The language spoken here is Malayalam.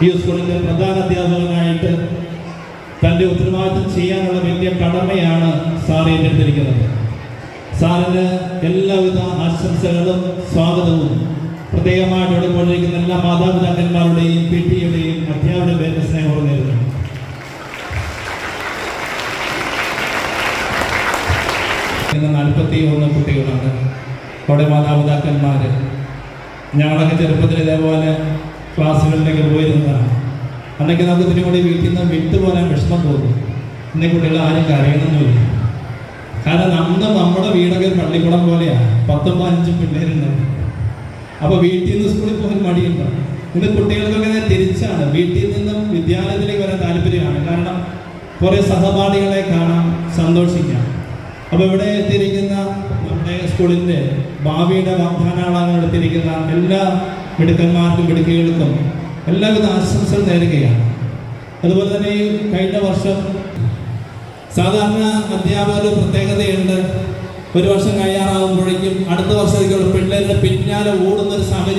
ഈ സ്കൂളിൻ്റെ പ്രധാന അധ്യാപകനായിട്ട് തൻ്റെ ഉത്തരവാദിത്വം ചെയ്യാനുള്ള വലിയ കടമയാണ് സാർ ഏറ്റെടുത്തിരിക്കുന്നത്. സാറിന് എല്ലാവിധ ആശംസകളും സ്വാഗതവും പ്രത്യേകമായിട്ട് ഇവിടെ പോയിരിക്കുന്ന എല്ലാ മാതാപിതാക്കന്മാരുടെയും PTA-യുടെയും അധ്യാപകരുടെ പേരിൽ സ്നേഹം നേരുന്നു. ഇന്ന് 41 കുട്ടികളാണ് അവിടെ മാതാപിതാക്കന്മാർ. ഞങ്ങളൊക്കെ ചെറുപ്പത്തിൽ ഇതേപോലെ ക്ലാസ്സുകളിലേക്ക് പോയിരുന്നതാണ്. അന്നൊക്കെ നമുക്ക് ഇതിനും കൂടി വീട്ടിൽ നിന്ന് വിട്ടുപോരാൻ വിഷമം തോന്നും. ഇന്നീ കുട്ടികൾ ആരും കരയണമെന്നില്ല. കാരണം അന്ന് നമ്മുടെ വീടൊക്കെ പള്ളിക്കുളം പോലെയാണ്, 10-15 പിള്ളേരുണ്ടാവും. അപ്പോൾ വീട്ടിൽ നിന്ന് സ്കൂളിൽ പോകാൻ മടിയുണ്ടാവും. ഇന്ന് കുട്ടികൾക്കൊക്കെ തിരിച്ചാണ്, വീട്ടിൽ നിന്നും വിദ്യാലയത്തിലേക്ക് വരാൻ താല്പര്യമാണ്. കാരണം കുറേ സഹപാഠികളെ കാണാം, സന്തോഷിക്കാം. അപ്പോൾ ഇവിടെ എത്തിയിരിക്കുന്ന നമ്മുടെ സ്കൂളിൻ്റെ ഭാവിയുടെ വാഗ്ദാനങ്ങളാണ് എടുത്തിരിക്കുന്ന എല്ലാ മിടുക്കന്മാർക്കും മിടുക്കികൾക്കും എല്ലാവിധ ആശംസകൾ നേരുകയാണ്. അതുപോലെ തന്നെ ഈ കഴിഞ്ഞ വർഷം സാധാരണ അധ്യാപകരുടെ പ്രത്യേകതയുണ്ട്. ഒരു വർഷം കഴിയാറാകുമ്പോഴേക്കും അടുത്ത വർഷത്തേക്കുള്ള പിള്ളേരുടെ പിന്നാലെ ഓടുന്നൊരു സാഹചര്യം